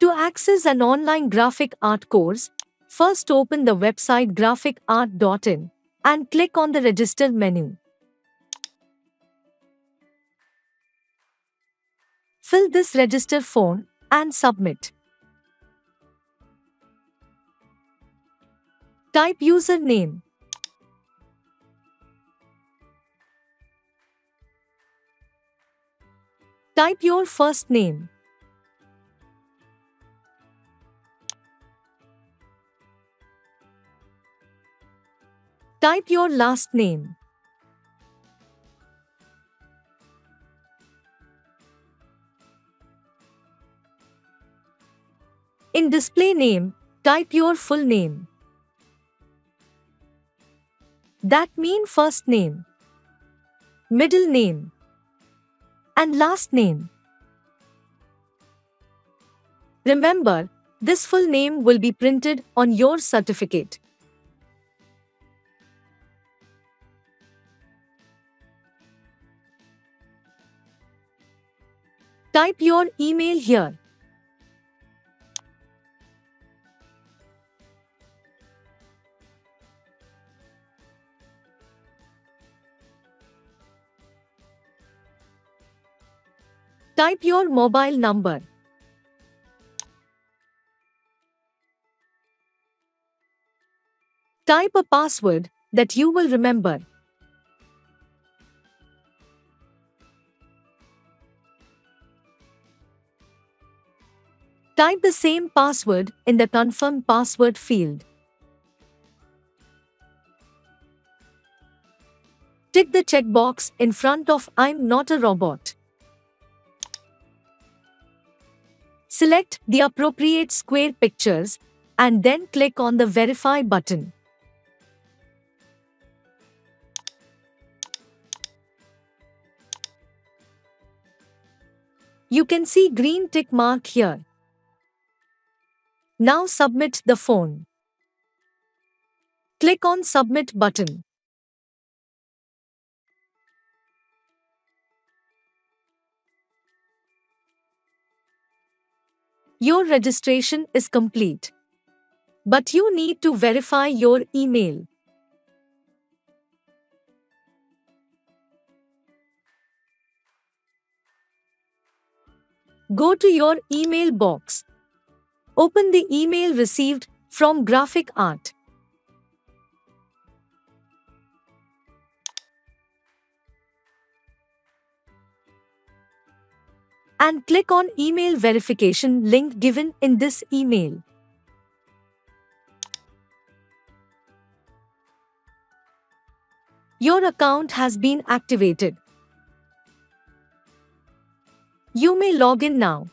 To access an online graphic art course, first open the website graphicart.in and click on the Register menu. Fill this register form and submit. Type username. Type your first name. Type your last name. In display name, type your full name. That means first name, middle name, and last name. Remember, this full name will be printed on your certificate. Type your email here. Type your mobile number. Type a password that you will remember. Type the same password in the Confirm Password field. Tick the checkbox in front of I'm not a robot. Select the appropriate square pictures and then click on the Verify button. You can see green tick mark here. Now submit the phone. Click on Submit button. Your registration is complete. But you need to verify your email. Go to your email box. Open the email received from Graphic Art. And click on Email Verification link given in this email. Your account has been activated. You may log in now.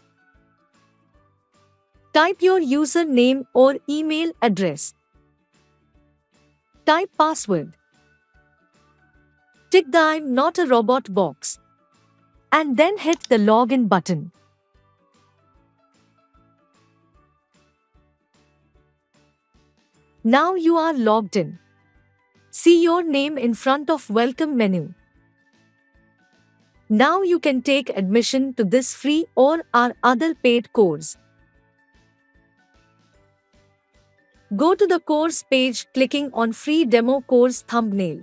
Type your username or email address. Type password. Tick the I'm not a robot box. And then hit the login button. Now you are logged in. See your name in front of Welcome menu. Now you can take admission to this free or our other paid course. Go to the course page clicking on Free Demo Course thumbnail.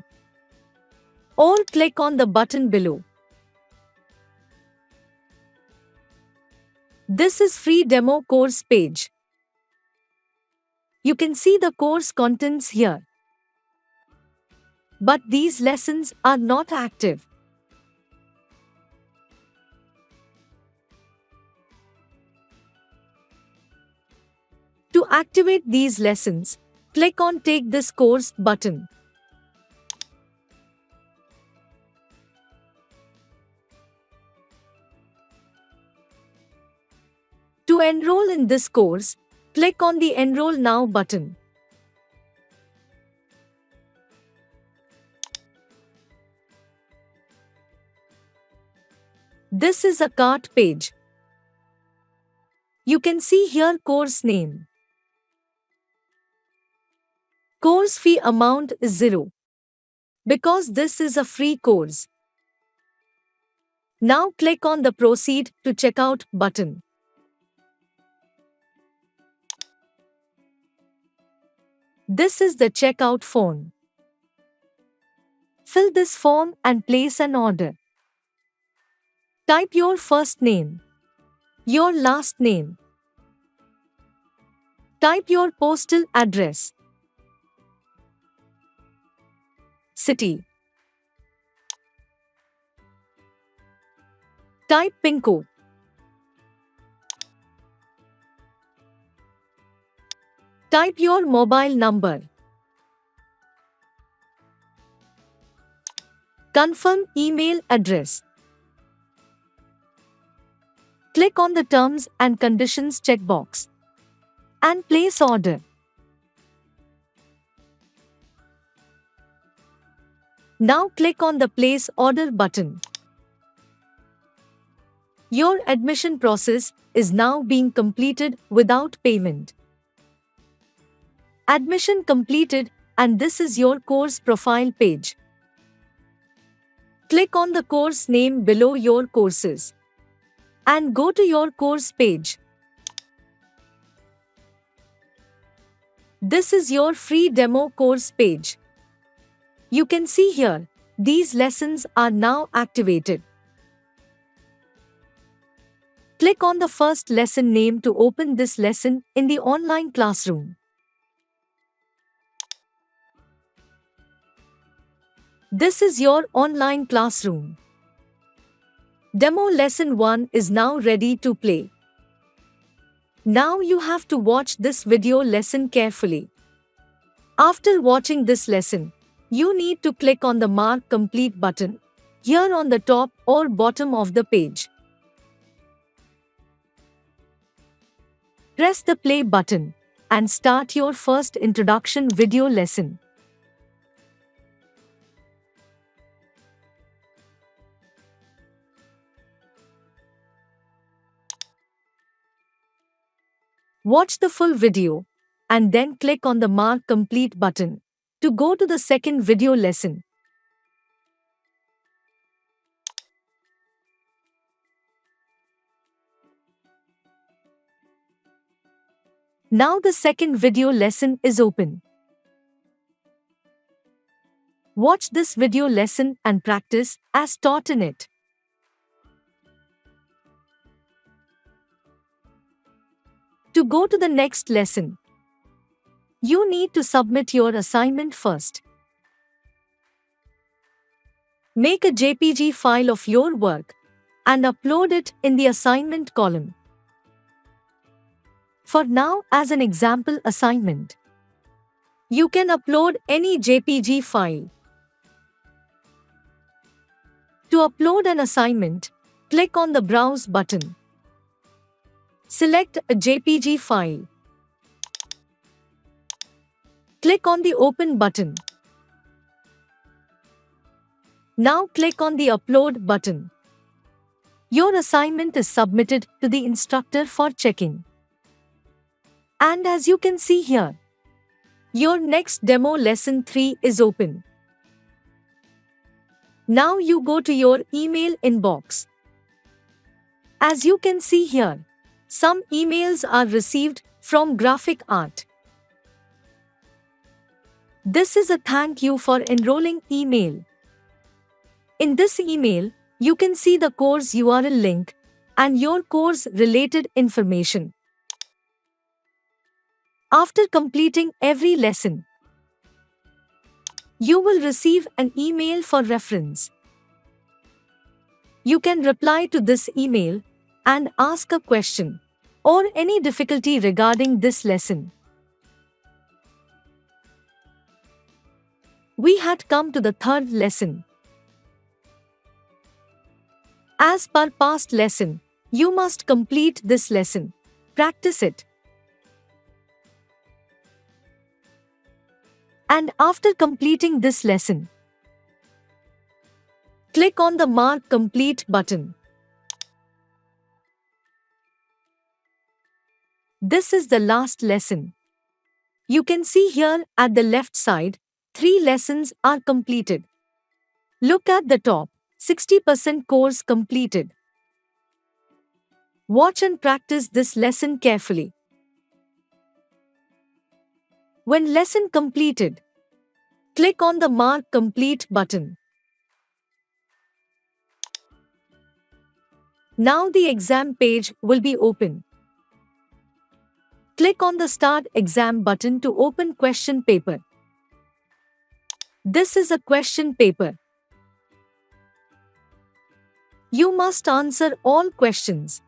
Or click on the button below. This is Free Demo Course page. You can see the course contents here. But these lessons are not active. To activate these lessons, click on Take this course button. To enroll in this course, click on the Enroll Now button. This is a cart page. You can see here course name. Course fee amount is 0. Because this is a free course. Now click on the Proceed to Checkout button. This is the checkout form. Fill this form and place an order. Type your first name, your last name. Type your postal address, city. Type PIN code. Type your mobile number. Confirm email address. Click on the Terms and Conditions checkbox and place order. Now click on the Place Order button. Your admission process is now being completed without payment. Admission completed, and this is your course profile page. Click on the course name below your courses and go to your course page. This is your free demo course page. You can see here, these lessons are now activated. Click on the first lesson name to open this lesson in the online classroom. This is your online classroom. Demo lesson 1 is now ready to play. Now you have to watch this video lesson carefully. After watching this lesson, you need to click on the Mark Complete button here on the top or bottom of the page. Press the play button and start your first introduction video lesson. Watch the full video and then click on the Mark Complete button to go to the second video lesson. Now the second video lesson is open. Watch this video lesson and practice as taught in it. To go to the next lesson, you need to submit your assignment first. Make a JPG file of your work and upload it in the assignment column. For now, as an example assignment, you can upload any JPG file. To upload an assignment, click on the Browse button. Select a JPG file. Click on the Open button. Now click on the Upload button. Your assignment is submitted to the instructor for checking. And as you can see here, your next demo lesson 3 is open. Now you go to your email inbox. As you can see here, some emails are received from Graphic Art. This is a thank you for enrolling email. In this email, you can see the course URL link and your course related information. After completing every lesson, you will receive an email for reference. You can reply to this email and ask a question or any difficulty regarding this lesson. We had come to the third lesson. As per past lesson, you must complete this lesson. Practice it. And after completing this lesson, click on the Mark Complete button. This is the last lesson. You can see here at the left side, 3 lessons are completed. Look at the top, 60% course completed. Watch and practice this lesson carefully. When lesson completed, click on the Mark Complete button. Now the exam page will be open. Click on the Start Exam button to open question paper. This is a question paper. You must answer all questions.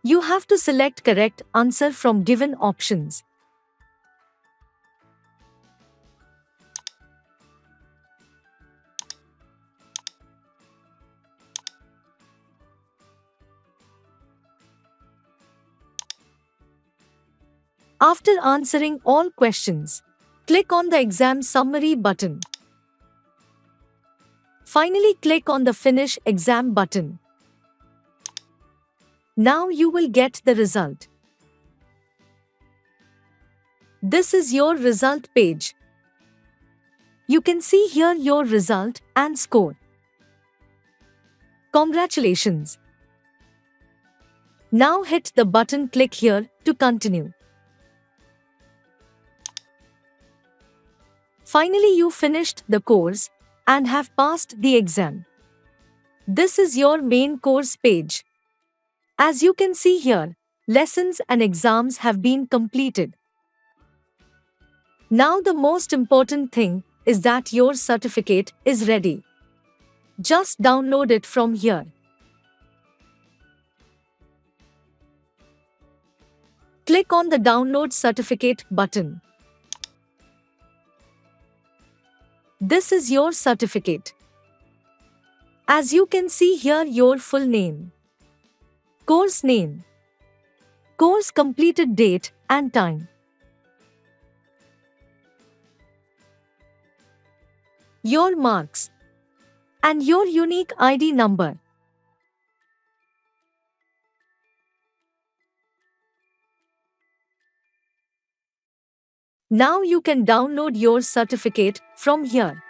You have to select correct answer from given options. After answering all questions, click on the Exam Summary button. Finally, click on the Finish Exam button. Now you will get the result. This is your result page. You can see here your result and score. Congratulations! Now hit the button click here to continue. Finally, you finished the course and have passed the exam. This is your main course page. As you can see here, lessons and exams have been completed. Now the most important thing is that your certificate is ready. Just download it from here. Click on the Download Certificate button. This is your certificate. As you can see here, your full name, course name, course completed date and time, your marks, and your unique ID number. Now you can download your certificate from here.